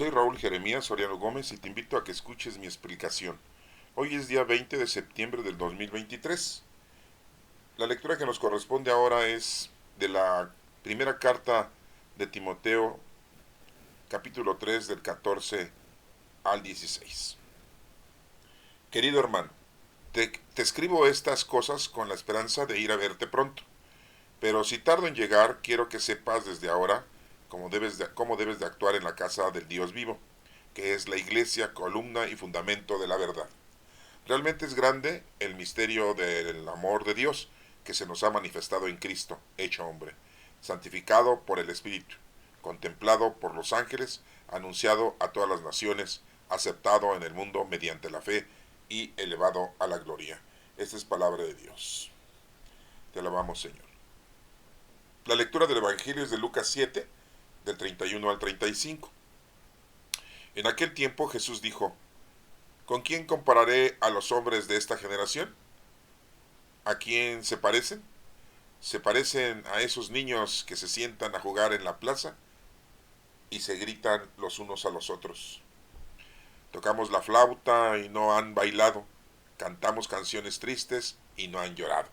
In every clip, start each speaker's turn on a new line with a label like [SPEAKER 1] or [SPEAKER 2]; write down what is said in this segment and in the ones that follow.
[SPEAKER 1] Soy Raúl Jeremías Soriano Gómez y te invito a que escuches mi explicación. Hoy es día 20 de septiembre del 2023. La lectura que nos corresponde ahora es de la primera carta de Timoteo, capítulo 3, del 14 al 16. Querido hermano, te escribo estas cosas con la esperanza de ir a verte pronto, pero si tardo en llegar, quiero que sepas desde ahora cómo debes de actuar en la casa del Dios vivo, que es la iglesia, columna y fundamento de la verdad. Realmente es grande el misterio del amor de Dios que se nos ha manifestado en Cristo, hecho hombre, santificado por el Espíritu, contemplado por los ángeles, anunciado a todas las naciones, aceptado en el mundo mediante la fe y elevado a la gloria. Esta es palabra de Dios. Te alabamos, Señor. La lectura del Evangelio es de Lucas 7, del 31 al 35. En aquel tiempo Jesús dijo: ¿Con quién compararé a los hombres de esta generación? ¿A quién se parecen? Se parecen a esos niños que se sientan a jugar en la plaza y se gritan los unos a los otros. Tocamos la flauta y no han bailado. Cantamos canciones tristes y no han llorado.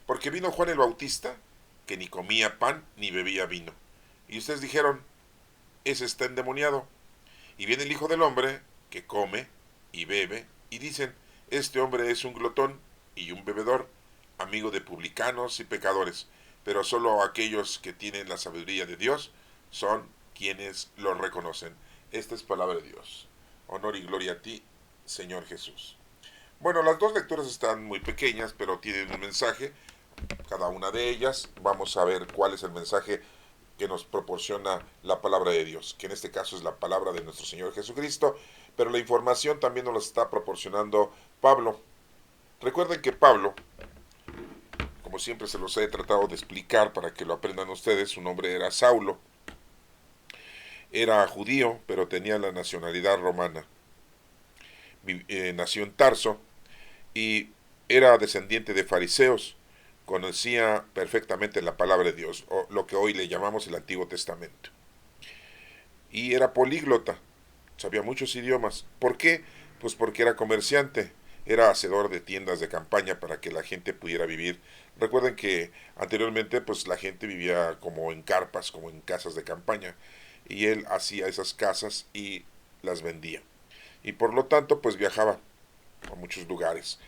[SPEAKER 1] Porque vino Juan el Bautista, que ni comía pan ni bebía vino. Y ustedes dijeron: ese está endemoniado. Y viene el Hijo del Hombre, que come y bebe, y dicen: este hombre es un glotón y un bebedor, amigo de publicanos y pecadores. Pero solo aquellos que tienen la sabiduría de Dios son quienes lo reconocen. Esta es palabra de Dios. Honor y gloria a ti, Señor Jesús. Bueno, las dos lecturas están muy pequeñas, pero tienen un mensaje, cada una de ellas. Vamos a ver cuál es el mensaje que nos proporciona la palabra de Dios, que en este caso es la palabra de nuestro Señor Jesucristo, pero la información también nos la está proporcionando Pablo. Recuerden que Pablo, como siempre se los he tratado de explicar para que lo aprendan ustedes, su nombre era Saulo. Era judío, pero tenía la nacionalidad romana. Nació en Tarso y era descendiente de fariseos. Conocía perfectamente la palabra de Dios, o lo que hoy le llamamos el Antiguo Testamento. Y era políglota, sabía muchos idiomas. ¿Por qué? Pues porque era comerciante, era hacedor de tiendas de campaña para que la gente pudiera vivir. Recuerden que anteriormente pues la gente vivía como en carpas, como en casas de campaña, y él hacía esas casas y las vendía. Y por lo tanto pues viajaba a muchos lugares.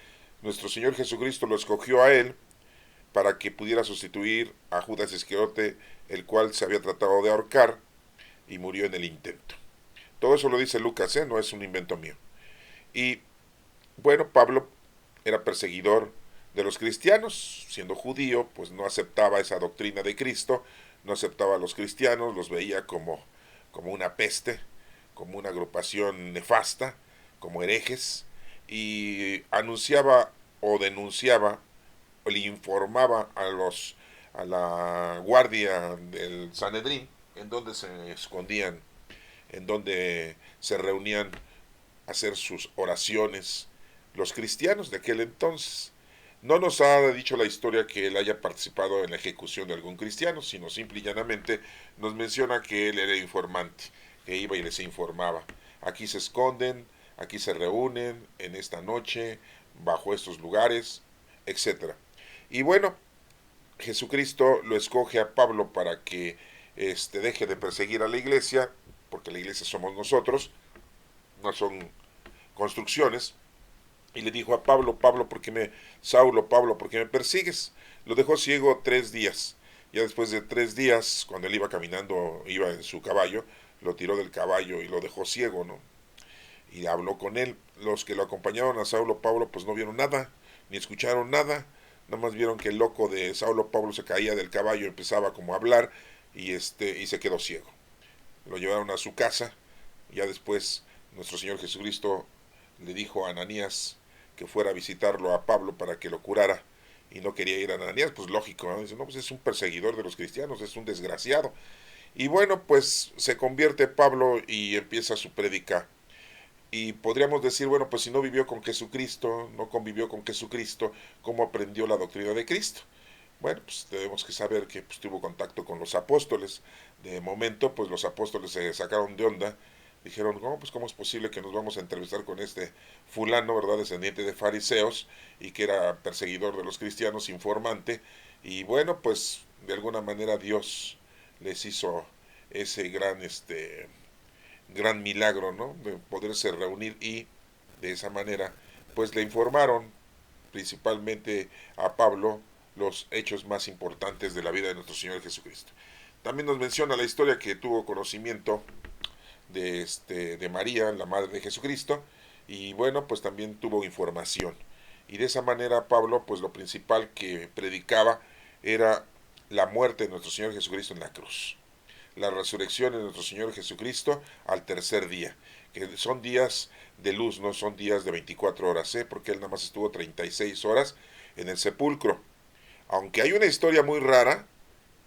[SPEAKER 1] Nuestro Señor Jesucristo lo escogió a él para que pudiera sustituir a Judas Iscariote, el cual se había tratado de ahorcar y murió en el intento. Todo eso lo dice Lucas, no es un invento mío. Y bueno, Pablo era perseguidor de los cristianos, siendo judío, pues no aceptaba esa doctrina de Cristo, no aceptaba a los cristianos, los veía como una peste, como una agrupación nefasta, como herejes, y anunciaba o denunciaba o le informaba a la guardia del Sanedrín en donde se escondían, en donde se reunían a hacer sus oraciones los cristianos de aquel entonces. No nos ha dicho la historia que él haya participado en la ejecución de algún cristiano, sino simple y llanamente nos menciona que él era informante, que iba y les informaba. Aquí se esconden, aquí se reúnen en esta noche, bajo estos lugares, etcétera. Y bueno, Jesucristo lo escoge a Pablo para que deje de perseguir a la iglesia, porque la iglesia somos nosotros, no son construcciones. Y le dijo a Pablo: Pablo, Saulo, Pablo, ¿por qué me persigues? Lo dejó ciego 3 días. Ya después de 3 días, cuando él iba caminando, iba en su caballo, lo tiró del caballo y lo dejó ciego, ¿no? Y habló con él. Los que lo acompañaron a Saulo Pablo pues no vieron nada, ni escucharon nada, nada más vieron que el loco de Saulo Pablo se caía del caballo, empezaba como a hablar y se quedó ciego. Lo llevaron a su casa, y ya después nuestro Señor Jesucristo le dijo a Ananías que fuera a visitarlo a Pablo para que lo curara, y no quería ir a Ananías, pues lógico, ¿no? Dice: no, pues es un perseguidor de los cristianos, es un desgraciado. Y bueno, pues se convierte Pablo y empieza su prédica. Y podríamos decir, bueno, pues si no vivió con Jesucristo, no convivió con Jesucristo, ¿cómo aprendió la doctrina de Cristo? Bueno, pues tenemos que saber que pues, tuvo contacto con los apóstoles. De momento, pues los apóstoles se sacaron de onda Dijeron, no, pues cómo es posible que nos vamos a entrevistar con este fulano, ¿verdad? Descendiente de fariseos y que era perseguidor de los cristianos, informante. Y bueno, pues de alguna manera Dios les hizo ese gran milagro, ¿no? De poderse reunir y de esa manera, pues le informaron principalmente a Pablo los hechos más importantes de la vida de nuestro Señor Jesucristo. También nos menciona la historia que tuvo conocimiento de María, la madre de Jesucristo, y bueno, pues también tuvo información. Y de esa manera Pablo, pues lo principal que predicaba era la muerte de nuestro Señor Jesucristo en la cruz, la resurrección de nuestro Señor Jesucristo al tercer día, que son días de luz, no son días de 24 horas, porque él nada más estuvo 36 horas en el sepulcro. Aunque hay una historia muy rara,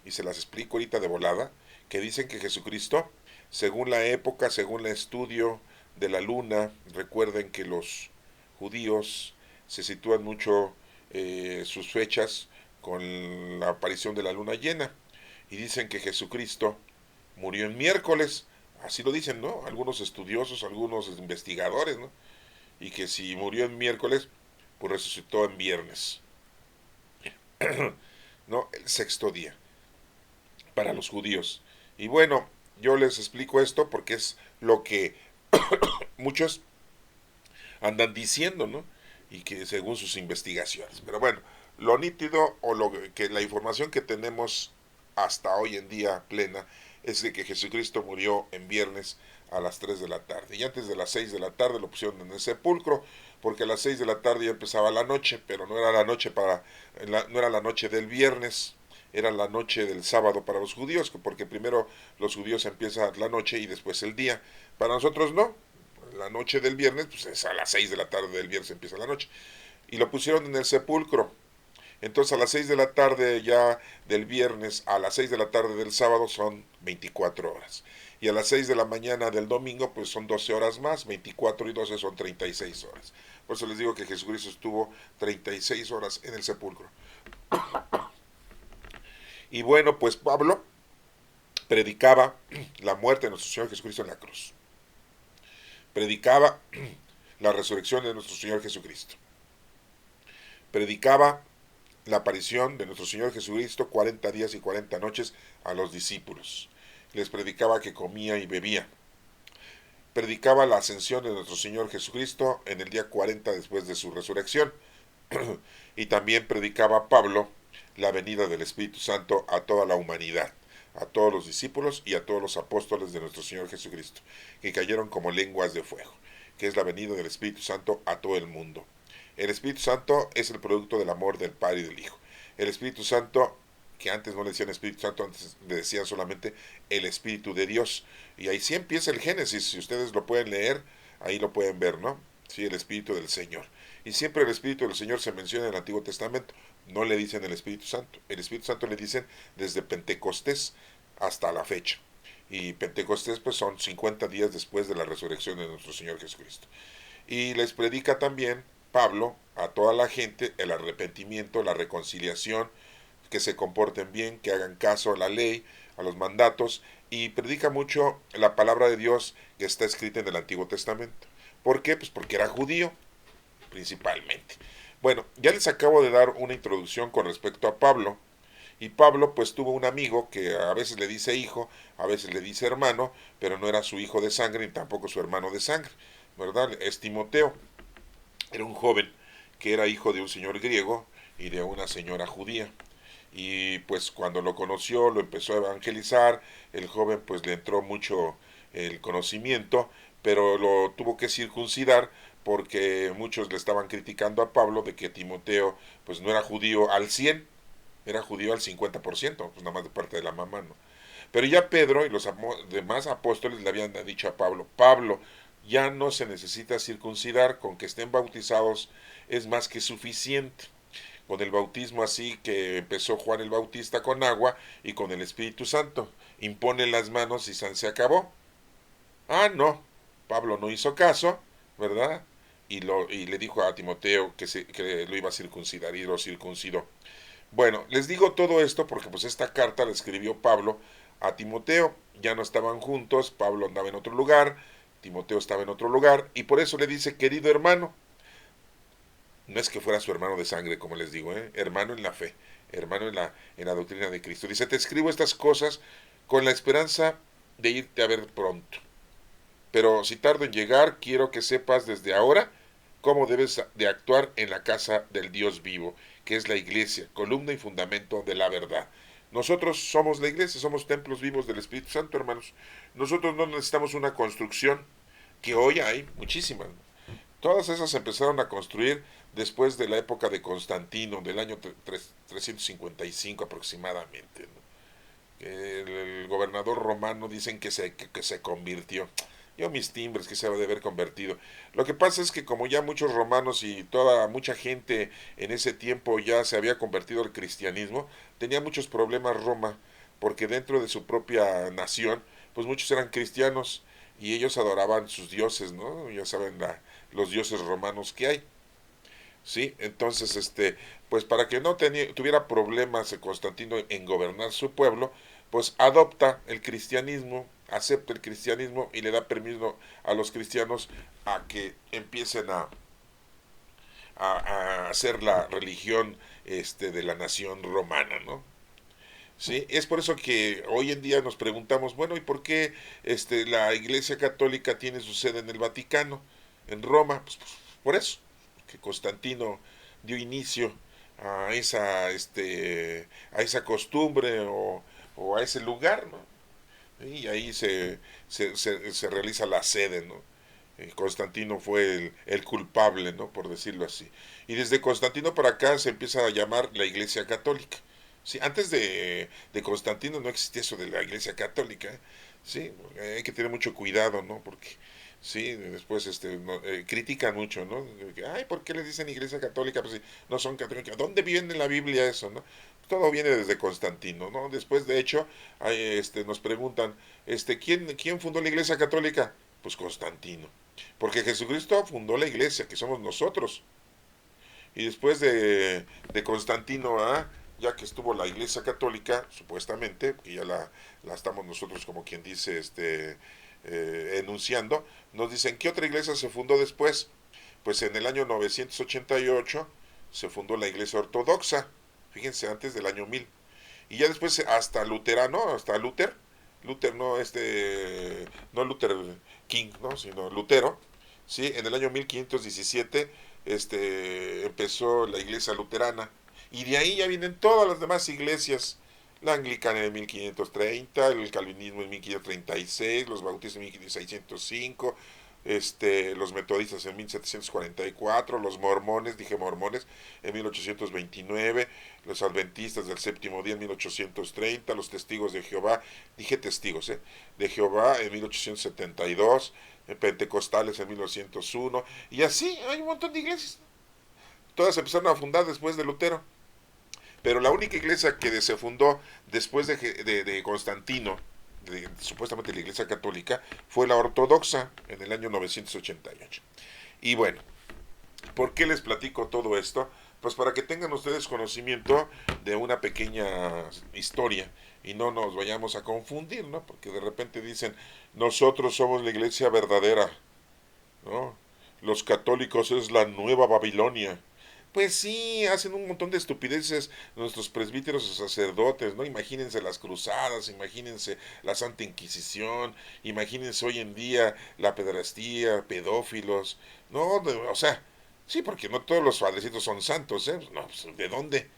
[SPEAKER 1] y se las explico ahorita de volada, que dicen que Jesucristo, según la época, según el estudio de la luna, recuerden que los judíos se sitúan mucho sus fechas con la aparición de la luna llena, y dicen que Jesucristo murió en miércoles, así lo dicen, ¿no? Algunos estudiosos, algunos investigadores, ¿no? Y que si murió en miércoles, pues resucitó en viernes, ¿no? El sexto día para los judíos. Y bueno, yo les explico esto porque es lo que muchos andan diciendo, ¿no? Y que según sus investigaciones. Pero bueno, lo nítido o la información que tenemos hasta hoy en día plena es de que Jesucristo murió en viernes a las 3 de la tarde. Y antes de las 6 de la tarde lo pusieron en el sepulcro, porque a las 6 de la tarde ya empezaba la noche, pero no era la noche no era la noche del viernes, era la noche del sábado para los judíos, porque primero los judíos empiezan la noche y después el día. Para nosotros no, la noche del viernes, pues es a las 6 de la tarde del viernes empieza la noche. Y lo pusieron en el sepulcro. Entonces a las 6 de la tarde ya del viernes a las 6 de la tarde del sábado son 24 horas. Y a las 6 de la mañana del domingo pues son 12 horas más, 24 y 12 son 36 horas. Por eso les digo que Jesucristo estuvo 36 horas en el sepulcro. Y bueno, pues Pablo predicaba la muerte de nuestro Señor Jesucristo en la cruz. Predicaba la resurrección de nuestro Señor Jesucristo. Predicaba la aparición de nuestro Señor Jesucristo 40 días y 40 noches a los discípulos. Les predicaba que comía y bebía. Predicaba la ascensión de nuestro Señor Jesucristo en el día 40 después de su resurrección. Y también predicaba Pablo la venida del Espíritu Santo a toda la humanidad, a todos los discípulos y a todos los apóstoles de nuestro Señor Jesucristo, que cayeron como lenguas de fuego, que es la venida del Espíritu Santo a todo el mundo. El Espíritu Santo es el producto del amor del Padre y del Hijo. El Espíritu Santo, que antes no le decían Espíritu Santo, antes le decían solamente el Espíritu de Dios. Y ahí sí empieza el Génesis, si ustedes lo pueden leer, ahí lo pueden ver, ¿no? Sí, el Espíritu del Señor. Y siempre el Espíritu del Señor se menciona en el Antiguo Testamento. No le dicen el Espíritu Santo. El Espíritu Santo le dicen desde Pentecostés hasta la fecha. Y Pentecostés pues son 50 días después de la resurrección de nuestro Señor Jesucristo. Y les predica también Pablo a toda la gente el arrepentimiento, la reconciliación, que se comporten bien, que hagan caso a la ley, a los mandatos, y predica mucho la palabra de Dios que está escrita en el Antiguo Testamento. ¿Por qué? Pues porque era judío, principalmente. Bueno, ya les acabo de dar una introducción con respecto a Pablo, y Pablo pues tuvo un amigo que a veces le dice hijo, a veces le dice hermano, pero no era su hijo de sangre ni tampoco su hermano de sangre, ¿verdad? Es Timoteo. Era un joven que era hijo de un señor griego y de una señora judía. Y pues cuando lo conoció, lo empezó a evangelizar, el joven pues le entró mucho el conocimiento, pero lo tuvo que circuncidar porque muchos le estaban criticando a Pablo de que Timoteo pues no era judío al 100, era judío al 50%, pues nada más de parte de la mamá, ¿no? Pero ya Pedro y los demás apóstoles le habían dicho a Pablo, Pablo, ya no se necesita circuncidar, con que estén bautizados es más que suficiente. Con el bautismo así que empezó Juan el Bautista con agua y con el Espíritu Santo. Impone las manos y se acabó. Ah, no. Pablo no hizo caso, ¿verdad? Y le dijo a Timoteo que lo iba a circuncidar y lo circuncidó. Bueno, les digo todo esto porque pues esta carta la escribió Pablo a Timoteo. Ya no estaban juntos, Pablo andaba en otro lugar, Timoteo estaba en otro lugar, y por eso le dice, querido hermano. No es que fuera su hermano de sangre, como les digo, hermano en la fe, hermano en la doctrina de Cristo. Dice, te escribo estas cosas con la esperanza de irte a ver pronto. Pero si tardo en llegar, quiero que sepas desde ahora cómo debes de actuar en la casa del Dios vivo, que es la iglesia, columna y fundamento de la verdad. Nosotros somos la iglesia, somos templos vivos del Espíritu Santo, hermanos. Nosotros no necesitamos una construcción, que hoy hay muchísimas. Todas esas se empezaron a construir después de la época de Constantino, del año 355 aproximadamente, ¿no? El gobernador romano dicen que se convirtió. Yo mis timbres que se debe de haber convertido. Lo que pasa es que como ya muchos romanos y mucha gente en ese tiempo ya se había convertido al cristianismo, tenía muchos problemas Roma, porque dentro de su propia nación, pues muchos eran cristianos y ellos adoraban sus dioses, ¿no? Ya saben los dioses romanos que hay. ¿Sí? Entonces, pues para que no tuviera problemas Constantino en gobernar su pueblo, pues adopta el cristianismo, acepta el cristianismo y le da permiso a los cristianos a que empiecen a hacer la religión de la nación romana, ¿no? Sí, es por eso que hoy en día nos preguntamos, bueno, ¿y por qué la Iglesia Católica tiene su sede en el Vaticano, en Roma? Pues por eso, que Constantino dio inicio a esa costumbre o a ese lugar, ¿no? Y ahí se realiza la sede, ¿no? Constantino fue el culpable, ¿no? Por decirlo así. Y desde Constantino para acá se empieza a llamar la Iglesia Católica. Sí, antes de Constantino no existía eso de la Iglesia Católica, ¿eh? Sí, hay que tener mucho cuidado, ¿no? Porque, sí, después critican mucho, ¿no? Ay, ¿por qué le dicen Iglesia Católica? Pues sí, no son católicas. ¿Dónde viene en la Biblia eso, no? Todo viene desde Constantino, ¿no? Después, de hecho, nos preguntan, ¿quién fundó la Iglesia Católica? Pues Constantino. Porque Jesucristo fundó la iglesia, que somos nosotros. Y después de Constantino, ya que estuvo la iglesia católica, supuestamente, que ya la estamos nosotros como quien dice, enunciando, nos dicen, ¿qué otra iglesia se fundó después? Pues en el año 988 se fundó la iglesia ortodoxa, fíjense, antes del año 1000. Y ya después hasta luterano, hasta Luther no Luther King, ¿no? Sino Lutero, ¿sí? En el año 1517 empezó la iglesia luterana y de ahí ya vienen todas las demás iglesias, la anglicana en 1530, el calvinismo en 1536, los bautistas en 1605, los metodistas en 1744, los mormones, dije mormones, en 1829, los adventistas del séptimo día en 1830, los testigos de Jehová, dije testigos, de Jehová en 1872, pentecostales en 1901, y así hay un montón de iglesias. Todas empezaron a fundar después de Lutero. Pero la única iglesia que se fundó después de Constantino, supuestamente la iglesia católica, fue la ortodoxa en el año 988. Y bueno, ¿por qué les platico todo esto? Pues para que tengan ustedes conocimiento de una pequeña historia y no nos vayamos a confundir, ¿no? Porque de repente dicen, nosotros somos la iglesia verdadera, ¿no? Los católicos es la nueva Babilonia. Pues sí, hacen un montón de estupideces nuestros presbíteros o sacerdotes, ¿no? Imagínense las cruzadas, imagínense la Santa Inquisición, imagínense hoy en día la pederastía, pedófilos, ¿no? O sea, sí, porque no todos los padrecitos son santos, ¿eh? No, pues, ¿de dónde?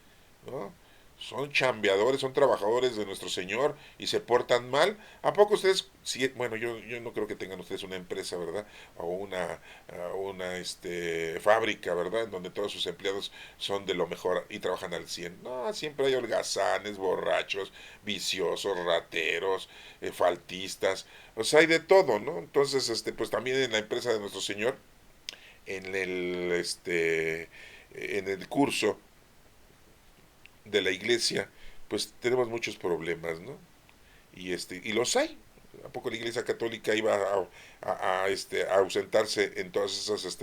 [SPEAKER 1] ¿No? Son chambeadores, son trabajadores de nuestro Señor y se portan mal. ¿A poco ustedes, sí, bueno, yo no creo que tengan ustedes una empresa, ¿verdad? O una fábrica, ¿verdad? En donde todos sus empleados son de lo mejor y trabajan al 100. No, siempre hay holgazanes, borrachos, viciosos, rateros, faltistas. O sea, hay de todo, ¿no? Entonces, pues también en la empresa de nuestro Señor, en el curso de la iglesia, pues tenemos muchos problemas, ¿no? Y los hay. ¿A poco la iglesia católica iba a ausentarse en todas esas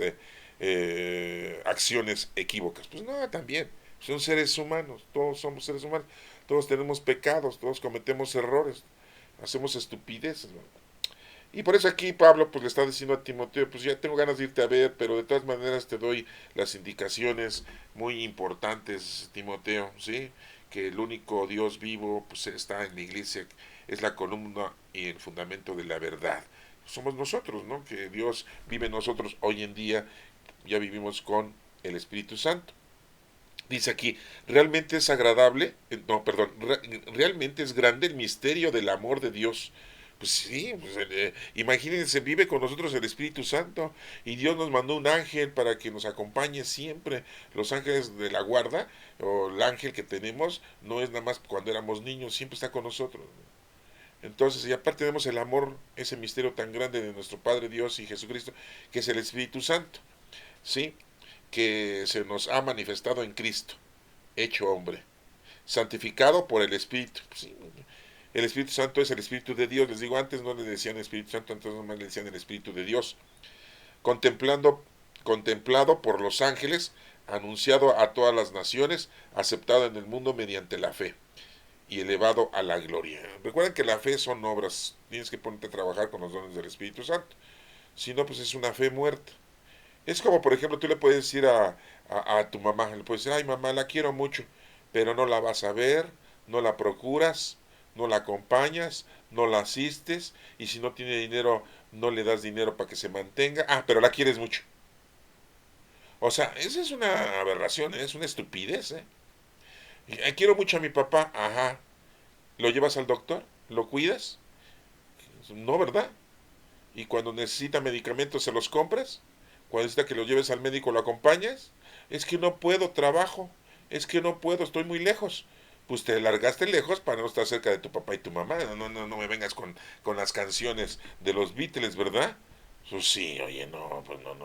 [SPEAKER 1] acciones equívocas? Pues no, también. Son seres humanos, todos somos seres humanos, todos tenemos pecados, todos cometemos errores, hacemos estupideces, ¿no? Y por eso aquí Pablo pues le está diciendo a Timoteo, pues ya tengo ganas de irte a ver, pero de todas maneras te doy las indicaciones muy importantes, Timoteo, ¿sí? Que el único Dios vivo pues está en la iglesia, es la columna y el fundamento de la verdad. Somos nosotros, ¿no? Que Dios vive en nosotros hoy en día, ya vivimos con el Espíritu Santo. Dice aquí, realmente es agradable, no, perdón, realmente es grande el misterio del amor de Dios. Pues sí, pues, imagínense, vive con nosotros el Espíritu Santo y Dios nos mandó un ángel para que nos acompañe siempre. Los ángeles de la guarda, o el ángel que tenemos, no es nada más cuando éramos niños, siempre está con nosotros. Entonces, y aparte tenemos el amor, ese misterio tan grande de nuestro Padre Dios y Jesucristo, que es el Espíritu Santo, ¿sí? Que se nos ha manifestado en Cristo, hecho hombre, santificado por el Espíritu. Sí, el Espíritu Santo es el Espíritu de Dios. Les digo, antes no le decían Espíritu Santo, antes nomás le decían el Espíritu de Dios. Contemplando, contemplado por los ángeles, anunciado a todas las naciones, aceptado en el mundo mediante la fe y elevado a la gloria. Recuerden que la fe son obras. Tienes que ponerte a trabajar con los dones del Espíritu Santo. Si no, pues es una fe muerta. Es como, por ejemplo, tú le puedes decir a tu mamá, le puedes decir, ay mamá, la quiero mucho, pero no la vas a ver, no la procuras, no la acompañas, no la asistes, y si no tiene dinero, no le das dinero para que se mantenga, pero la quieres mucho. O sea, esa es una aberración, es una estupidez, ¿eh? Quiero mucho a mi papá, ajá, ¿lo llevas al doctor? ¿Lo cuidas? No, ¿verdad? Y cuando necesita medicamentos, ¿se los compras? Cuando necesita que lo lleves al médico, ¿lo acompañas? Es que no puedo, trabajo. Es que no puedo, estoy muy lejos. Pues te largaste lejos para no estar cerca de tu papá y tu mamá. No me vengas con las canciones de los Beatles, ¿verdad? Pues sí, oye, no, pues no.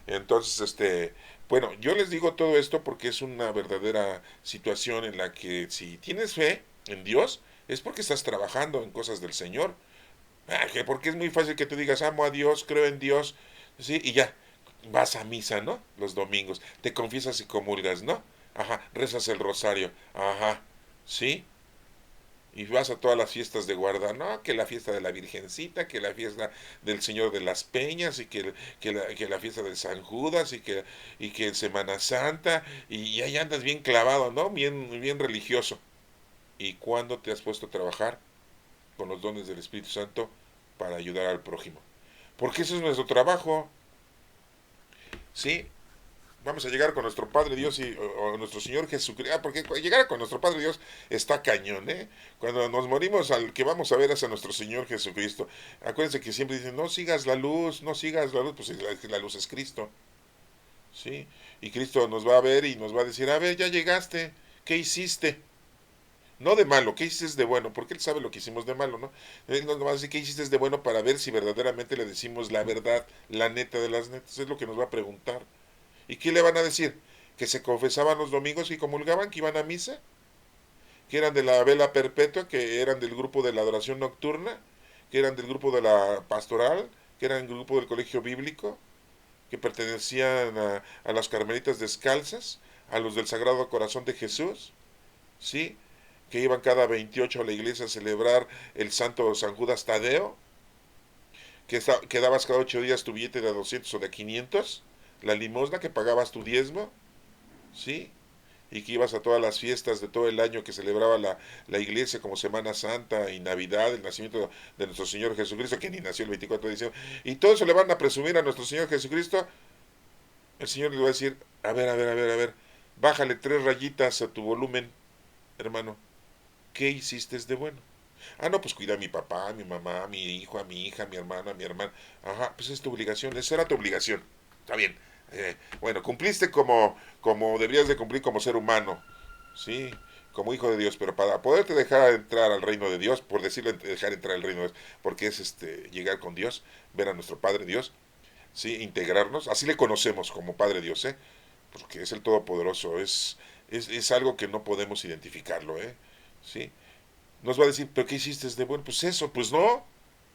[SPEAKER 1] Entonces, bueno, yo les digo todo esto porque es una verdadera situación en la que si tienes fe en Dios, es porque estás trabajando en cosas del Señor. Porque es muy fácil que tú digas, amo a Dios, creo en Dios, ¿sí? Y ya, vas a misa, ¿no? Los domingos, te confiesas y comulgas, ¿no? Ajá, rezas el rosario, ajá, ¿sí? Y vas a todas las fiestas de guarda, ¿no? Que la fiesta de la Virgencita, que la fiesta del Señor de las Peñas, y que la fiesta de San Judas, y que Semana Santa, y ahí andas bien clavado, ¿no? Bien religioso. ¿Y cuándo te has puesto a trabajar con los dones del Espíritu Santo para ayudar al prójimo? Porque ese es nuestro trabajo, ¿sí? Vamos a llegar con nuestro Padre Dios o nuestro Señor Jesucristo. Porque llegar con nuestro Padre Dios está cañón, ¿eh? Cuando nos morimos, al que vamos a ver es a nuestro Señor Jesucristo. Acuérdense que siempre dicen, no sigas la luz, no sigas la luz, pues la luz es Cristo, ¿sí? Y Cristo nos va a ver y nos va a decir, a ver, ya llegaste, ¿qué hiciste? No de malo, ¿qué hiciste de bueno? Porque Él sabe lo que hicimos de malo, ¿no? Él nos va a decir, ¿qué hiciste de bueno? Para ver si verdaderamente le decimos la verdad, la neta de las netas. Es lo que nos va a preguntar. ¿Y qué le van a decir? Que se confesaban los domingos y comulgaban, que iban a misa, que eran de la vela perpetua, que eran del grupo de la adoración nocturna, que eran del grupo de la pastoral, que eran del grupo del colegio bíblico, que pertenecían a las carmelitas descalzas, a los del Sagrado Corazón de Jesús, ¿sí? Que iban cada 28 a la iglesia a celebrar el santo San Judas Tadeo, que dabas cada 8 días tu billete de 200 o de 500, la limosna, que pagabas tu diezmo, ¿sí? Y que ibas a todas las fiestas de todo el año que celebraba la iglesia, como Semana Santa y Navidad, el nacimiento de nuestro Señor Jesucristo, que ni nació el 24 de diciembre. Y todo eso le van a presumir a nuestro Señor Jesucristo. El Señor le va a decir, a ver, bájale 3 rayitas a tu volumen, hermano. ¿Qué hiciste de bueno? No, pues cuida a mi papá, a mi mamá, a mi hijo, a mi hija, a mi hermano, a mi hermana. Ajá, pues es tu obligación, esa era tu obligación. Está bien. Bueno, cumpliste como deberías de cumplir como ser humano, ¿sí? Como hijo de Dios, pero para poderte dejar entrar al reino de Dios, por decirlo, dejar entrar al reino de Dios, porque es llegar con Dios, ver a nuestro Padre Dios, ¿sí? Integrarnos, así le conocemos como Padre Dios, ¿eh? Porque es el Todopoderoso, es algo que no podemos identificarlo, ¿eh? ¿Sí? Nos va a decir, ¿pero qué hiciste de bueno? Pues eso, pues no.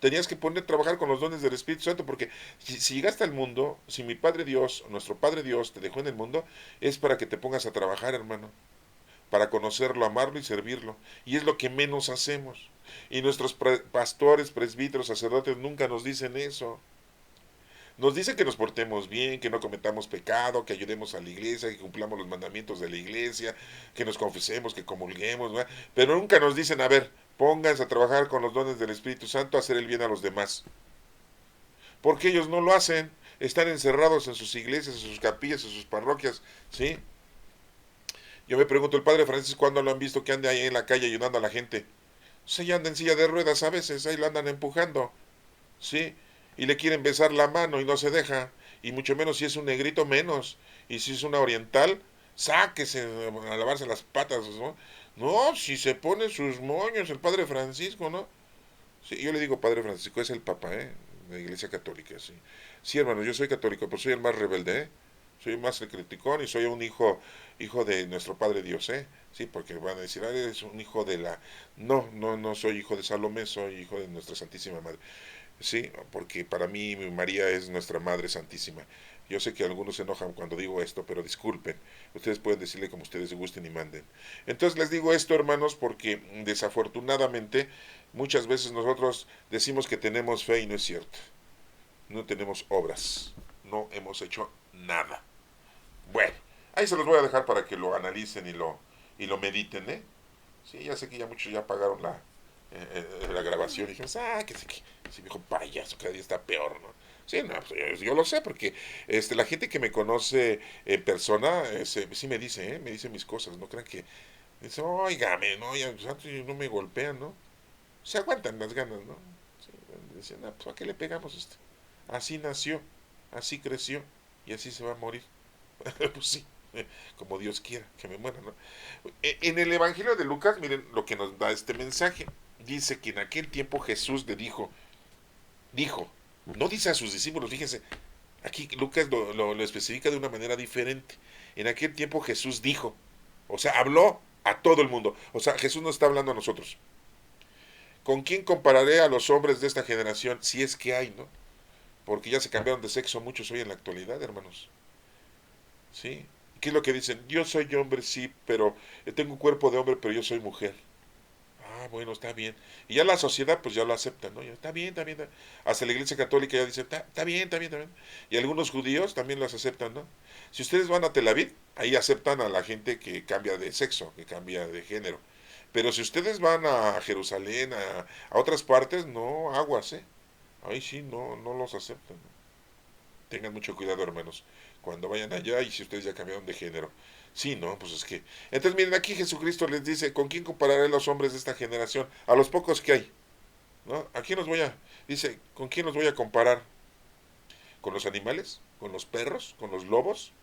[SPEAKER 1] Tenías que poner a trabajar con los dones del Espíritu Santo, porque si llegaste al mundo, si mi Padre Dios, nuestro Padre Dios, te dejó en el mundo, es para que te pongas a trabajar, hermano. para conocerlo, amarlo y servirlo. Y es lo que menos hacemos. Y nuestros pastores, presbíteros, sacerdotes nunca nos dicen eso. Nos dicen que nos portemos bien, que no cometamos pecado, que ayudemos a la iglesia, que cumplamos los mandamientos de la iglesia, que nos confesemos, que comulguemos, ¿verdad? Pero nunca nos dicen, a ver, pónganse a trabajar con los dones del Espíritu Santo, a hacer el bien a los demás. Porque ellos no lo hacen, están encerrados en sus iglesias, en sus capillas, en sus parroquias, ¿sí? Yo me pregunto, el Padre Francisco, ¿cuándo lo han visto que ande ahí en la calle ayudando a la gente? O sea, ya anda en silla de ruedas a veces, ahí lo andan empujando, ¿sí? Y le quieren besar la mano y no se deja, y mucho menos si es un negrito menos, y si es una oriental, sáquese a lavarse las patas, ¿no? No, si se pone sus moños el Padre Francisco, ¿no? Sí, yo le digo Padre Francisco, es el Papa, ¿eh? De la Iglesia Católica, sí. Sí, hermano, yo soy católico, pero soy el más rebelde, ¿eh? Soy más el criticón y soy un hijo de nuestro Padre Dios, ¿eh? Sí, porque van a decir, ah, eres un hijo de la... No, no, no soy hijo de Salomé, soy hijo de nuestra Santísima Madre. Sí, porque para mí María es nuestra Madre Santísima. Yo sé que algunos se enojan cuando digo esto, pero disculpen. Ustedes pueden decirle como ustedes gusten y manden. Entonces les digo esto, hermanos, porque desafortunadamente muchas veces nosotros decimos que tenemos fe y no es cierto. No tenemos obras. No hemos hecho nada. Bueno, ahí se los voy a dejar para que lo analicen y lo mediten, ¿eh? Sí, ya sé que ya muchos ya pagaron la grabación y dijeron, que ese viejo payaso cada día está peor, ¿no? Sí, no, pues yo lo sé, porque la gente que me conoce en persona sí me dice, me dice mis cosas, no crean que dice, óigame, no, ya, no me golpean, ¿no? Se aguantan las ganas, ¿no? Sí, dicen, pues ¿a qué le pegamos esto? Así nació, así creció y así se va a morir. Pues sí, como Dios quiera, que me muera, ¿no? En el Evangelio de Lucas, miren lo que nos da este mensaje. Dice que en aquel tiempo Jesús le dijo, no dice a sus discípulos, fíjense, aquí Lucas lo especifica de una manera diferente. En aquel tiempo Jesús dijo, o sea, habló a todo el mundo. O sea, Jesús no está hablando a nosotros. ¿Con quién compararé a los hombres de esta generación? Si es que hay, ¿no? Porque ya se cambiaron de sexo muchos hoy en la actualidad, hermanos. ¿Sí? ¿Qué es lo que dicen? Yo soy hombre, sí, pero tengo un cuerpo de hombre, pero yo soy mujer. Ah, bueno, está bien. Y ya la sociedad pues ya lo acepta, ¿no? Ya, está bien, está bien. Hasta la Iglesia Católica ya dice, está bien, está bien, está bien. Y algunos judíos también las aceptan, ¿no? Si ustedes van a Tel Aviv, ahí aceptan a la gente que cambia de sexo, que cambia de género. Pero si ustedes van a Jerusalén, a otras partes, no, aguas, ¿eh? Ahí sí, no los aceptan, ¿no? Tengan mucho cuidado, hermanos, cuando vayan allá y si ustedes ya cambiaron de género. Sí, no, pues es que... Entonces miren, aquí Jesucristo les dice, ¿con quién compararé a los hombres de esta generación? A los pocos que hay, ¿no? ¿A quién los voy a...? Dice, ¿con quién los voy a comparar? ¿Con los animales? ¿Con los perros? ¿Con los lobos?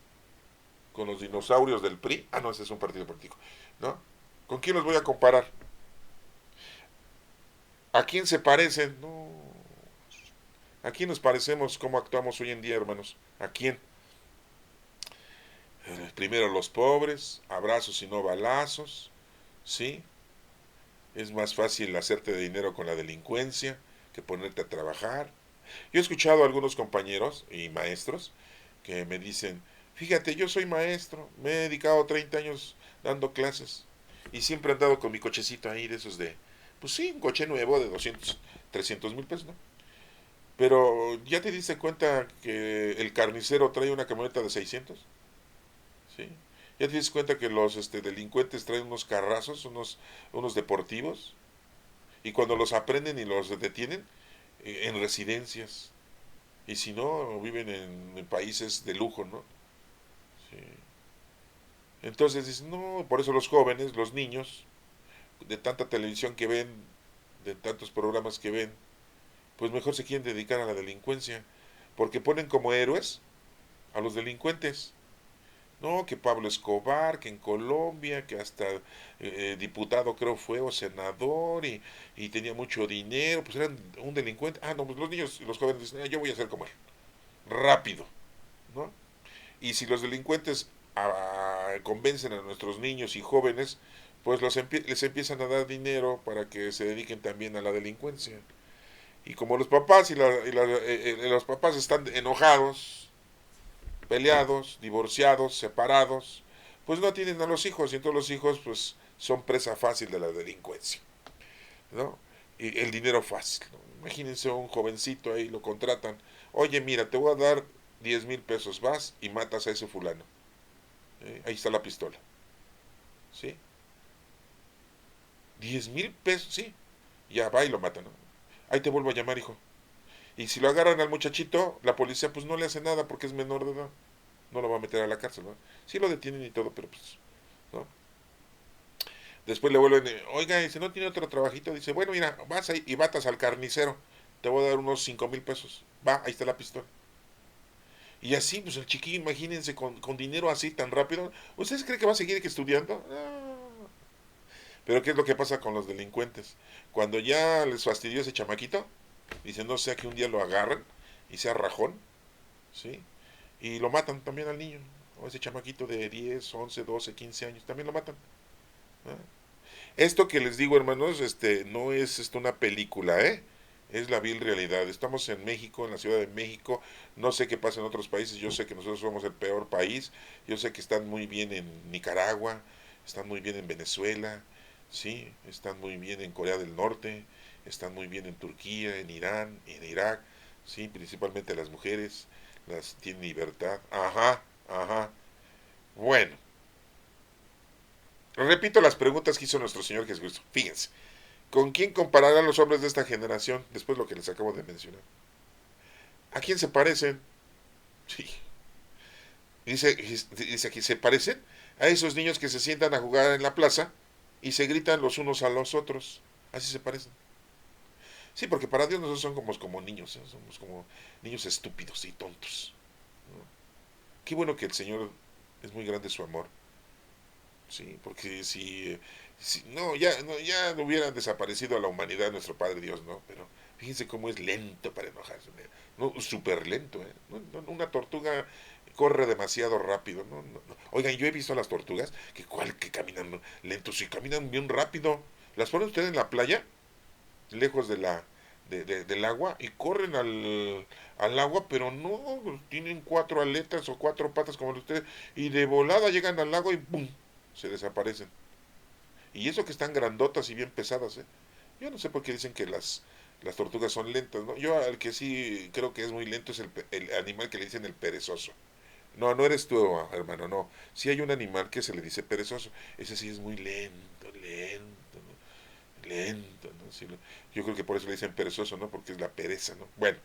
[SPEAKER 1] ¿Con los dinosaurios del PRI? Ah, no, ese es un partido político, ¿no? ¿Con quién los voy a comparar? ¿A quién se parecen? No. ¿A quién nos parecemos? ¿Cómo actuamos hoy en día, hermanos? ¿A quién? Primero los pobres, abrazos y no balazos, ¿sí? Es más fácil hacerte de dinero con la delincuencia que ponerte a trabajar. Yo he escuchado a algunos compañeros y maestros que me dicen, fíjate, yo soy maestro, me he dedicado 30 años dando clases y siempre he andado con mi cochecito ahí de esos pues sí, un coche nuevo de 200, 300 mil pesos, ¿no? Pero ya te diste cuenta que el carnicero trae una camioneta de 600. ¿Sí? Ya te das cuenta que los delincuentes traen unos carrazos, unos deportivos, y cuando los aprenden y los detienen, en residencias, y si no, viven en países de lujo, ¿no? Sí. Entonces dicen, no, por eso los jóvenes, los niños, de tanta televisión que ven, de tantos programas que ven, pues mejor se quieren dedicar a la delincuencia, porque ponen como héroes a los delincuentes. No, que Pablo Escobar, que en Colombia, que hasta diputado creo fue, o senador, y tenía mucho dinero, pues eran un delincuente. Ah, no, pues los niños y los jóvenes dicen, yo voy a ser como él, rápido, ¿no? Y si los delincuentes convencen a nuestros niños y jóvenes, pues les empiezan a dar dinero para que se dediquen también a la delincuencia. Y como los papás los papás están enojados, peleados, divorciados, separados, pues no atienden a los hijos, y entonces los hijos pues son presa fácil de la delincuencia, ¿no? Y el dinero fácil, ¿no? Imagínense un jovencito ahí, lo contratan, oye, mira, te voy a dar 10,000 pesos, vas y matas a ese fulano. Ahí está la pistola, ¿sí? 10,000 pesos, sí. Ya va y lo matan, ¿no? Ahí te vuelvo a llamar, hijo. Y si lo agarran al muchachito, la policía pues no le hace nada porque es menor de edad. No lo va a meter a la cárcel, ¿no? Sí lo detienen y todo, pero pues, ¿no? Después le vuelven, oiga, y si no tiene otro trabajito, dice, bueno, mira, vas ahí y batas al carnicero, te voy a dar unos 5,000 pesos. Va, ahí está la pistola. Y así, pues el chiquillo, imagínense, con dinero así tan rápido, ¿ustedes creen que va a seguir estudiando? No. Pero ¿qué es lo que pasa con los delincuentes? Cuando ya les fastidió ese chamaquito, dicen, no sea que un día lo agarren y sea rajón, ¿sí? Y lo matan también al niño, o ese chamaquito de 10 11 12 15 años, también lo matan. ¿Eh? Esto que les digo, hermanos, no es una película, ¿eh? Es la vil realidad. Estamos en México, en la Ciudad de México. No sé qué pasa en otros países. Yo sé que nosotros somos el peor país. Yo sé que están muy bien en Nicaragua, están muy bien en Venezuela, sí, están muy bien en Corea del Norte, están muy bien en Turquía, en Irán, en Irak, sí, principalmente las mujeres, las tienen libertad. Ajá, ajá. Bueno, repito las preguntas que hizo nuestro Señor Jesucristo. Fíjense. ¿Con quién compararán los hombres de esta generación? Después lo que les acabo de mencionar. ¿A quién se parecen? Sí. Dice aquí, se parecen a esos niños que se sientan a jugar en la plaza y se gritan los unos a los otros. Así se parecen. Sí, porque para Dios nosotros somos como niños, ¿eh? Somos como niños estúpidos y tontos, ¿no? Qué bueno que el Señor es muy grande su amor. Sí, porque si no, ya no hubieran desaparecido a la humanidad nuestro Padre Dios, ¿no? Pero fíjense cómo es lento para enojarse, no, súper lento, ¿eh? Una tortuga corre demasiado rápido, no. Oigan, yo he visto a las tortugas que caminan lentos y caminan bien rápido. Las ponen ustedes en la playa, lejos del agua, y corren al agua, pero no tienen cuatro aletas o cuatro patas como ustedes, y de volada llegan al agua y ¡pum! Se desaparecen. Y eso que están grandotas y bien pesadas, ¿eh? Yo no sé por qué dicen que las tortugas son lentas, ¿no? Yo al que sí creo que es muy lento es el animal que le dicen el perezoso. No, no eres tú, hermano, no. Sí hay un animal que se le dice perezoso. Ese sí es muy lento, lento, ¿no? Lento, ¿no? Sí, yo creo que por eso le dicen perezoso, ¿no? Porque es la pereza, ¿no? Bueno,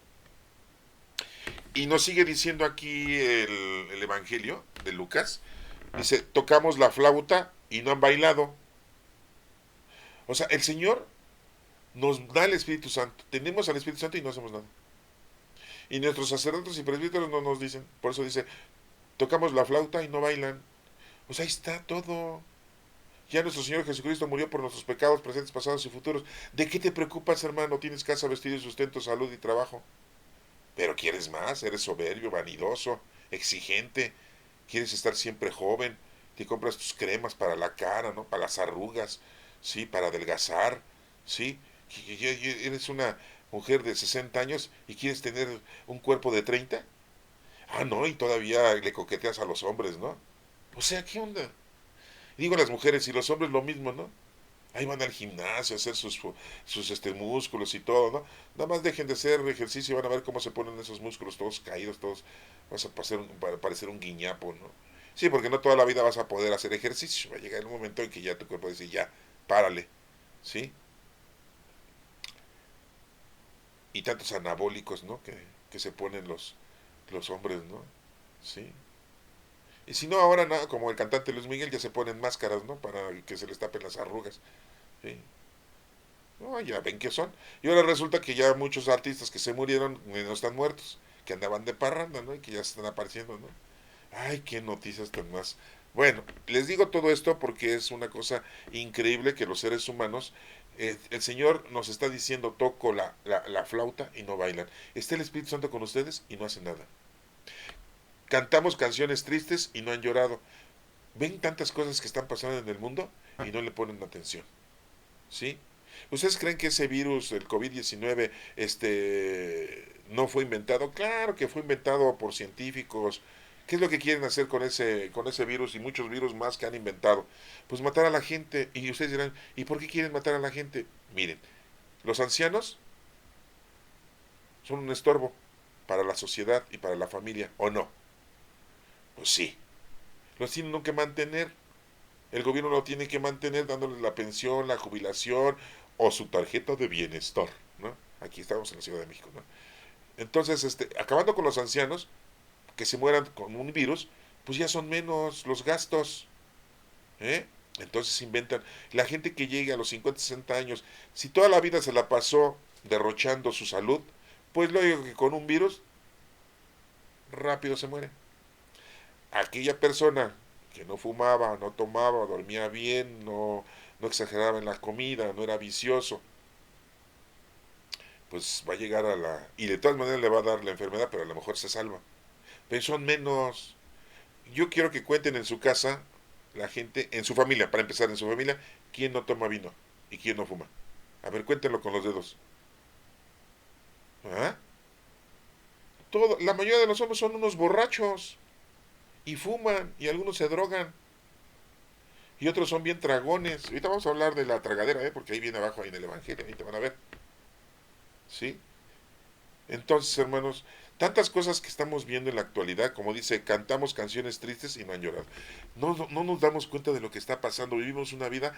[SPEAKER 1] y nos sigue diciendo aquí el Evangelio de Lucas. Dice, tocamos la flauta y no han bailado. O sea, el Señor nos da el Espíritu Santo. Tenemos al Espíritu Santo y no hacemos nada. Y nuestros sacerdotes y presbíteros no nos dicen. Por eso dice, tocamos la flauta y no bailan. O sea, ahí está todo. Ya nuestro Señor Jesucristo murió por nuestros pecados presentes, pasados y futuros. ¿De qué te preocupas, hermano? Tienes casa, vestido y sustento, salud y trabajo. Pero quieres más, eres soberbio, vanidoso, exigente. Quieres estar siempre joven. Te compras tus cremas para la cara, ¿no? Para las arrugas, ¿sí? Para adelgazar, ¿sí? Eres una mujer de 60 años y quieres tener un cuerpo de 30. Ah, no, y todavía le coqueteas a los hombres, ¿no? O sea, ¿qué onda? Digo las mujeres y los hombres lo mismo, ¿no? Ahí van al gimnasio a hacer sus músculos y todo, ¿no? Nada más dejen de hacer ejercicio y van a ver cómo se ponen esos músculos todos caídos, todos, vas a parecer un guiñapo, ¿no? Sí, porque no toda la vida vas a poder hacer ejercicio. Va a llegar el momento en que ya tu cuerpo dice, ya, párale, ¿sí? Y tantos anabólicos, ¿no? Que se ponen los hombres, ¿no? Sí. Y si no, ahora nada, como el cantante Luis Miguel, ya se ponen máscaras, ¿no? Para que se les tapen las arrugas. Sí. No, ya ven que son. Y ahora resulta que ya muchos artistas que se murieron no están muertos, que andaban de parranda, ¿no? Y que ya se están apareciendo, ¿no? Ay, qué noticias tan más. Bueno, les digo todo esto porque es una cosa increíble que los seres humanos, el Señor nos está diciendo, toco la flauta y no bailan. Está el Espíritu Santo con ustedes y no hacen nada. Cantamos canciones tristes y no han llorado. Ven tantas cosas que están pasando en el mundo y no le ponen atención. ¿Sí? ¿Ustedes creen que ese virus, el COVID-19, no fue inventado? Claro que fue inventado por científicos ¿Qué es lo que quieren hacer con ese virus y muchos virus más que han inventado? Pues matar a la gente. Y ustedes dirán, ¿y por qué quieren matar a la gente? Miren, los ancianos son un estorbo para la sociedad y para la familia, ¿o no? Pues sí, los tienen que mantener. El gobierno lo tiene que mantener dándoles la pensión, la jubilación o su tarjeta de bienestar, ¿no? Aquí estamos en la Ciudad de México, ¿no? Entonces, acabando con los ancianos, que se mueran con un virus, pues ya son menos los gastos, ¿eh? Entonces inventan, la gente que llegue a los 50, 60 años, si toda la vida se la pasó derrochando su salud, pues luego que con un virus rápido se muere. Aquella persona que no fumaba, no tomaba, dormía bien, no exageraba en la comida, no era vicioso, pues va a llegar a la... Y de todas maneras le va a dar la enfermedad, pero a lo mejor se salva. Pero son menos. Yo quiero que cuenten en su casa, la gente, en su familia, para empezar, en su familia, quién no toma vino y quién no fuma. A ver, cuéntenlo con los dedos. ¿Ah? La mayoría de los hombres son unos borrachos y fuman y algunos se drogan y otros son bien tragones. Ahorita vamos a hablar de la tragadera, porque ahí viene abajo, ahí en el Evangelio, ahí te van a ver. ¿Sí? Entonces, hermanos, tantas cosas que estamos viendo en la actualidad, como dice, cantamos canciones tristes y no han llorado. No nos damos cuenta de lo que está pasando. Vivimos una vida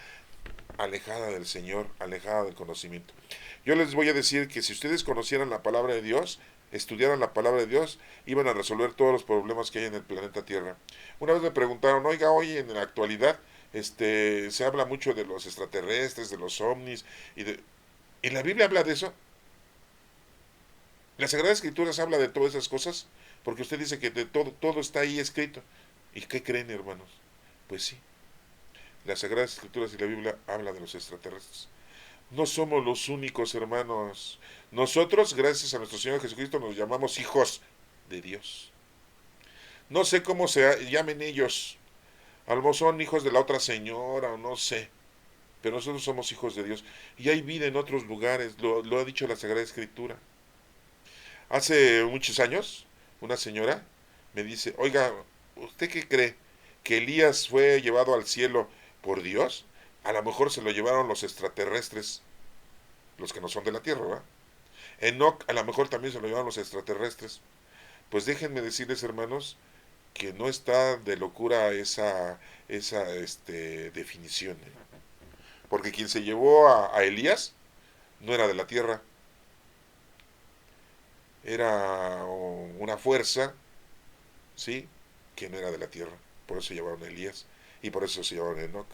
[SPEAKER 1] alejada del Señor, alejada del conocimiento. Yo les voy a decir que si ustedes conocieran la palabra de Dios, estudiaran la palabra de Dios, iban a resolver todos los problemas que hay en el planeta Tierra. Una vez me preguntaron, oiga, hoy en la actualidad se habla mucho de los extraterrestres, de los ovnis, ¿y la Biblia habla de eso? La Sagrada Escritura habla de todas esas cosas, porque usted dice que de todo está ahí escrito. ¿Y qué creen, hermanos? Pues sí, las Sagradas Escrituras y la Biblia habla de los extraterrestres. No somos los únicos, hermanos. Nosotros, gracias a nuestro Señor Jesucristo, nos llamamos hijos de Dios. No sé cómo se llamen ellos. A lo mejor son hijos de la otra señora o no sé. Pero nosotros somos hijos de Dios. Y hay vida en otros lugares. Lo ha dicho la Sagrada Escritura. Hace muchos años, una señora me dice, oiga, ¿usted qué cree? ¿Que Elías fue llevado al cielo por Dios? A lo mejor se lo llevaron los extraterrestres, los que no son de la tierra, ¿verdad? Enoch a lo mejor también se lo llevaron los extraterrestres. Pues déjenme decirles, hermanos, que no está de locura esa definición. Porque quien se llevó a Elías no era de la tierra, era una fuerza, ¿sí? Que no era de la tierra. Por eso se llevaron a Elías y por eso se llevaron a Enoch.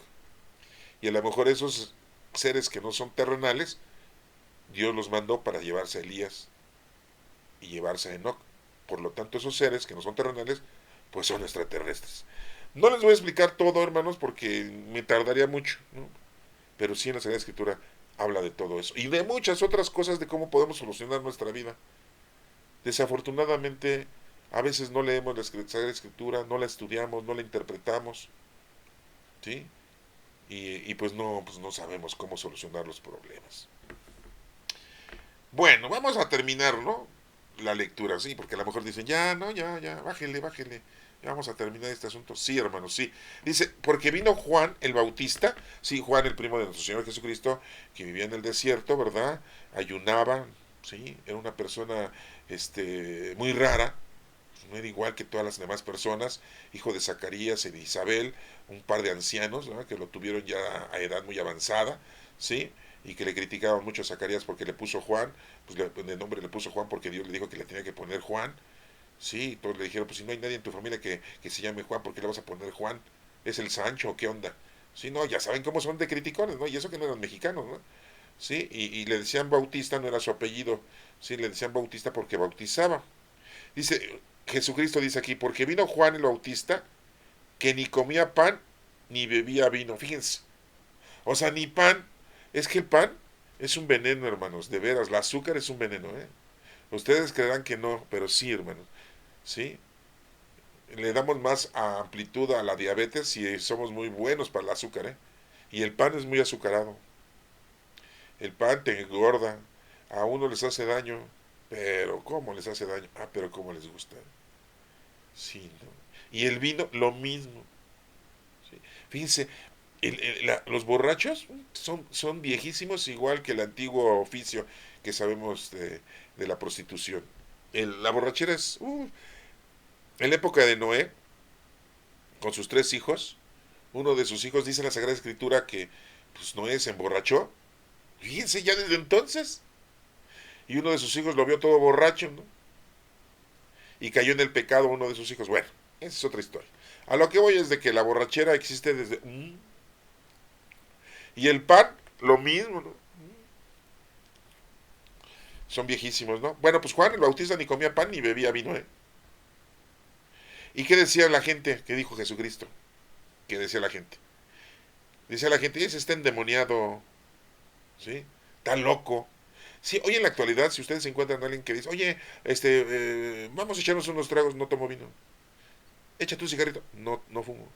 [SPEAKER 1] Y a lo mejor esos seres que no son terrenales, Dios los mandó para llevarse a Elías y llevarse a Enoch. Por lo tanto, esos seres que no son terrenales, pues son extraterrestres. No les voy a explicar todo, hermanos, porque me tardaría mucho, ¿no? Pero sí en la Sagrada Escritura habla de todo eso. Y de muchas otras cosas de cómo podemos solucionar nuestra vida. Desafortunadamente, a veces no leemos la Sagrada Escritura, no la estudiamos, no la interpretamos, ¿sí? Y pues no sabemos cómo solucionar los problemas. Bueno, vamos a terminar, ¿no? La lectura, sí, porque a lo mejor dicen, ya, no, ya, bájele, ya vamos a terminar este asunto. Sí, hermanos, sí. Dice, porque vino Juan el Bautista, sí, Juan el primo de nuestro Señor Jesucristo, que vivía en el desierto, ¿verdad? Ayunaba, sí, era una persona muy rara, no era igual que todas las demás personas, hijo de Zacarías y de Isabel, un par de ancianos, ¿no? Que lo tuvieron ya a edad muy avanzada, ¿sí? Y que le criticaban mucho a Zacarías porque le puso Juan, pues de nombre le puso Juan porque Dios le dijo que le tenía que poner Juan, sí, todos le dijeron, pues si no hay nadie en tu familia que se llame Juan, ¿por qué le vas a poner Juan? ¿Es el Sancho? ¿Qué onda? Sí, no, ya saben cómo son de criticones, ¿no? Y eso que no eran mexicanos, ¿no? Sí, y le decían Bautista, no era su apellido, sí, le decían Bautista porque bautizaba. Dice, Jesucristo dice aquí, porque vino Juan el Bautista, que ni comía pan ni bebía vino. Fíjense, o sea, ni pan. Es que el pan es un veneno, hermanos, de veras. El azúcar es un veneno, ¿eh? Ustedes creerán que no, pero sí, hermanos. Sí, le damos más amplitud a la diabetes y somos muy buenos para el azúcar, ¿eh? Y el pan es muy azucarado. El pan te engorda. A uno les hace daño. Pero ¿cómo les hace daño? Ah, pero ¿cómo les gusta? Sí, ¿no? Y el vino, lo mismo. ¿Sí? Fíjense, los borrachos son viejísimos, igual que el antiguo oficio que sabemos de la prostitución. La borrachera es, en la época de Noé, con sus 3 hijos, uno de sus hijos dice en la Sagrada Escritura que pues Noé se emborrachó. Fíjense ya desde entonces. Y uno de sus hijos lo vio todo borracho, ¿no? Y cayó en el pecado uno de sus hijos. Bueno, esa es otra historia. A lo que voy es de que la borrachera existe desde... y el pan, lo mismo, ¿no? Son viejísimos, ¿no? Bueno, pues Juan el Bautista ni comía pan ni bebía vino, ¿eh? ¿Y qué decía la gente? ¿Qué dijo Jesucristo? ¿Qué decía la gente? Decía la gente, ese está endemoniado, ¿sí? Está loco. Sí, hoy en la actualidad, si ustedes encuentran a alguien que dice, oye, vamos a echarnos unos tragos, no tomo vino. Échate un cigarrito, no, no fumo.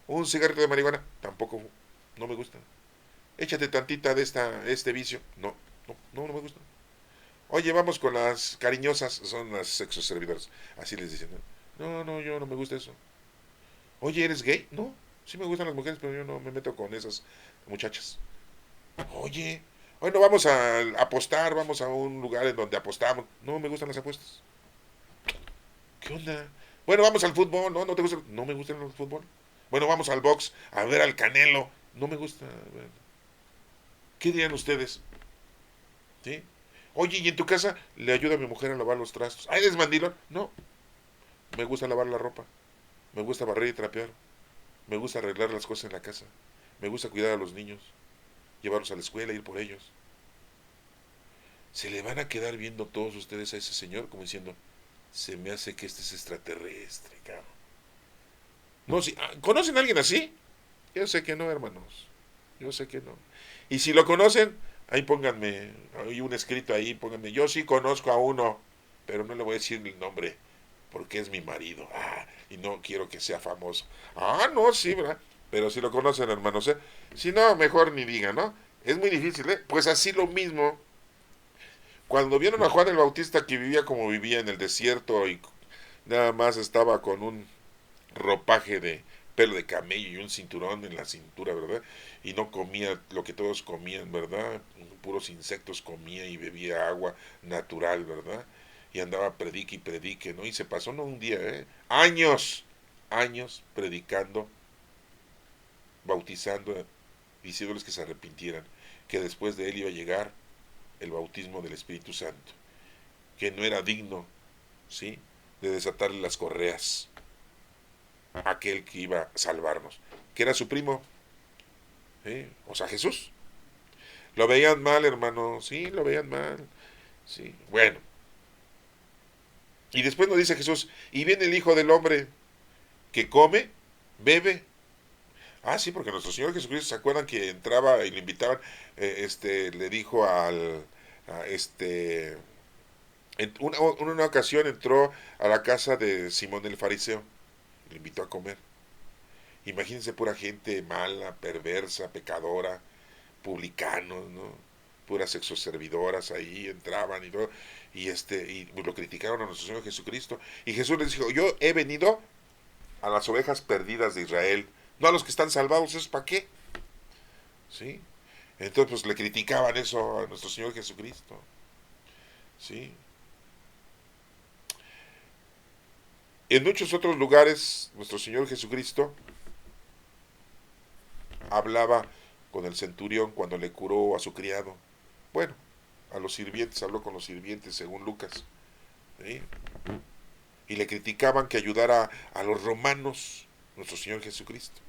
[SPEAKER 1] Un cigarrito de marihuana, tampoco fumo. No me gusta. Échate tantita de este vicio. No, no, no, no me gusta. Oye, vamos con las cariñosas, son las sexos servidoras. Así les dicen, ¿no? No, no, yo no me gusta eso. Oye, ¿eres gay? No, sí me gustan las mujeres, pero yo no me meto con esas muchachas. Oye, bueno, vamos a apostar, vamos a un lugar en donde apostamos. No me gustan las apuestas. ¿Qué onda? Bueno, vamos al fútbol, ¿no? ¿No te gusta? No me gusta el fútbol. Bueno, vamos al box a ver al Canelo. No me gusta. Bueno, ¿qué dirían ustedes? ¿Sí? Oye, ¿y en tu casa le ayuda a mi mujer a lavar los trastos? ¿Ah, eres mandilón? No, me gusta lavar la ropa. Me gusta barrer y trapear. Me gusta arreglar las cosas en la casa. Me gusta cuidar a los niños. Llevarlos a la escuela, ir por ellos. Se le van a quedar viendo todos ustedes a ese señor como diciendo, se me hace que este es extraterrestre, cabrón. No, si, ¿conocen a alguien así? Yo sé que no, hermanos. Yo sé que no. Y si lo conocen, ahí pónganme, hay un escrito ahí, pónganme, yo sí conozco a uno, pero no le voy a decir el nombre, porque es mi marido. Y no quiero que sea famoso. No, sí, ¿verdad? Pero si lo conocen, hermanos, ¿eh? Si no, mejor ni digan, ¿no? Es muy difícil, ¿eh? Pues así lo mismo. Cuando vieron a Juan el Bautista que vivía como vivía en el desierto y nada más estaba con un ropaje de pelo de camello y un cinturón en la cintura, ¿verdad? Y no comía lo que todos comían, ¿verdad? Puros insectos comía y bebía agua natural, ¿verdad? Y andaba predique y predique, ¿no? Y se pasó no un día, ¿eh? Años, años predicando, bautizando, diciéndoles que se arrepintieran, que después de él iba a llegar el bautismo del Espíritu Santo, que no era digno, ¿sí?, de desatarle las correas a aquel que iba a salvarnos, que era su primo, ¿sí? O sea, Jesús. Lo veían mal, hermano, sí, lo veían mal, sí. Bueno, y después nos dice Jesús, y viene el Hijo del Hombre que come, bebe. Sí, porque nuestro Señor Jesucristo, ¿se acuerdan que entraba y le invitaban? Le dijo en una ocasión entró a la casa de Simón el Fariseo, le invitó a comer. Imagínense pura gente mala, perversa, pecadora, publicanos, ¿no? Puras sexoservidoras ahí entraban y todo, y lo criticaron a nuestro Señor Jesucristo. Y Jesús les dijo, yo he venido a las ovejas perdidas de Israel, no a los que están salvados, ¿eso es para qué? ¿Sí? Entonces pues le criticaban eso a nuestro Señor Jesucristo. ¿Sí? En muchos otros lugares, nuestro Señor Jesucristo hablaba con el centurión cuando le curó a su criado. Bueno, a los sirvientes, habló con los sirvientes, según Lucas. ¿Sí? Y le criticaban que ayudara a los romanos, nuestro Señor Jesucristo.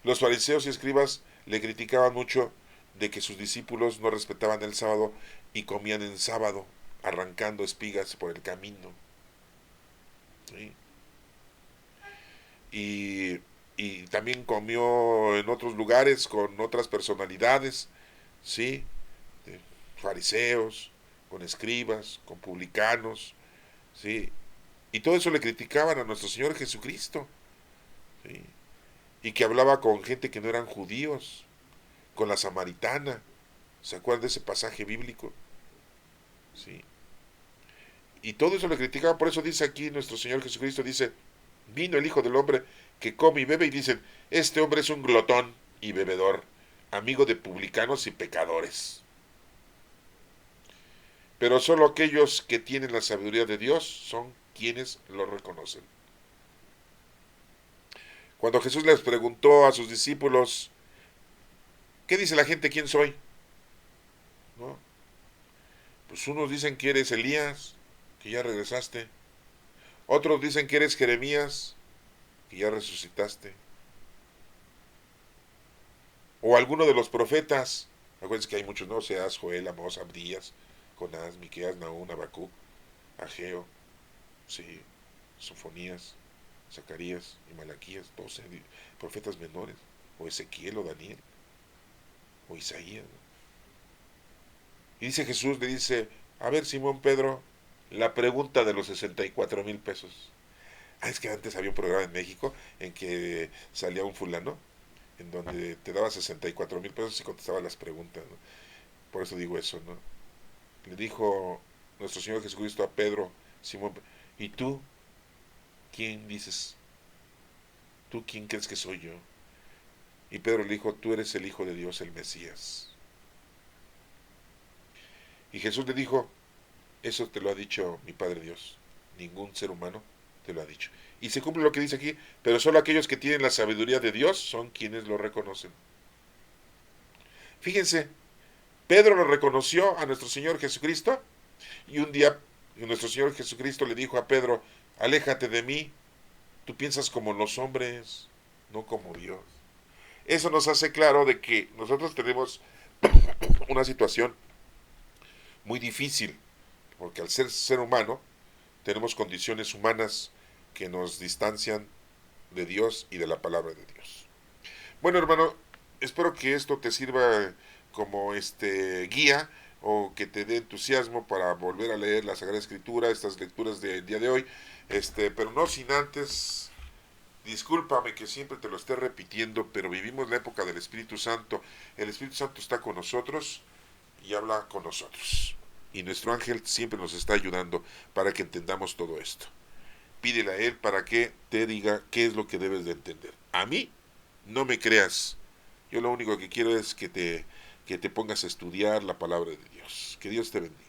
[SPEAKER 1] Los fariseos y escribas le criticaban mucho de que sus discípulos no respetaban el sábado y comían en sábado, arrancando espigas por el camino. ¿Sí? Y también comió en otros lugares con otras personalidades, ¿sí? Fariseos, con escribas, con publicanos, ¿sí? Y todo eso le criticaban a nuestro Señor Jesucristo, ¿sí? Y que hablaba con gente que no eran judíos, con la samaritana. ¿Se acuerdan de ese pasaje bíblico? ¿Sí? Y todo eso le criticaban, por eso dice aquí nuestro Señor Jesucristo, dice, Vino el Hijo del Hombre que come y bebe y dicen, este hombre es un glotón y bebedor, amigo de publicanos y pecadores. Pero solo aquellos que tienen la sabiduría de Dios son quienes lo reconocen. Cuando Jesús les preguntó a sus discípulos, ¿qué dice la gente quién soy? ¿No? Pues unos dicen que eres Elías, que ya regresaste. Otros dicen que eres Jeremías, que ya resucitaste. O alguno de los profetas. Acuérdense que hay muchos, ¿no? Oseas, Joel, Amós, Abdías, Jonás, Miqueas, Nahum, Habacuc, Ageo, sí, Sofonías, Zacarías y Malaquías, 12 profetas menores. O Ezequiel o Daniel, o Isaías. Y dice Jesús, le dice, a ver Simón Pedro, la pregunta de los 64,000 pesos. Ah, es que antes había un programa en México en que salía un fulano en donde te daba 64,000 pesos y contestaba las preguntas, ¿no? Por eso digo eso, ¿no? Le dijo nuestro Señor Jesucristo a Pedro, Simón, ¿y tú quién dices? ¿Tú quién crees que soy yo? Y Pedro le dijo, tú eres el Hijo de Dios, el Mesías. Y Jesús le dijo, eso te lo ha dicho mi Padre Dios. Ningún ser humano te lo ha dicho. Y se cumple lo que dice aquí, pero solo aquellos que tienen la sabiduría de Dios son quienes lo reconocen. Fíjense, Pedro lo reconoció a nuestro Señor Jesucristo y un día nuestro Señor Jesucristo le dijo a Pedro, aléjate de mí, tú piensas como los hombres, no como Dios. Eso nos hace claro de que nosotros tenemos una situación muy difícil, porque al ser humano tenemos condiciones humanas que nos distancian de Dios y de la palabra de Dios. Bueno, hermano, espero que esto te sirva como guía o que te dé entusiasmo para volver a leer la Sagrada Escritura, estas lecturas del día de hoy, pero no sin antes, discúlpame que siempre te lo esté repitiendo, pero vivimos la época del Espíritu Santo. El Espíritu Santo está con nosotros y habla con nosotros. Y nuestro ángel siempre nos está ayudando para que entendamos todo esto. Pídele a él para que te diga qué es lo que debes de entender. A mí, no me creas. Yo lo único que quiero es que te pongas a estudiar la palabra de Dios. Que Dios te bendiga.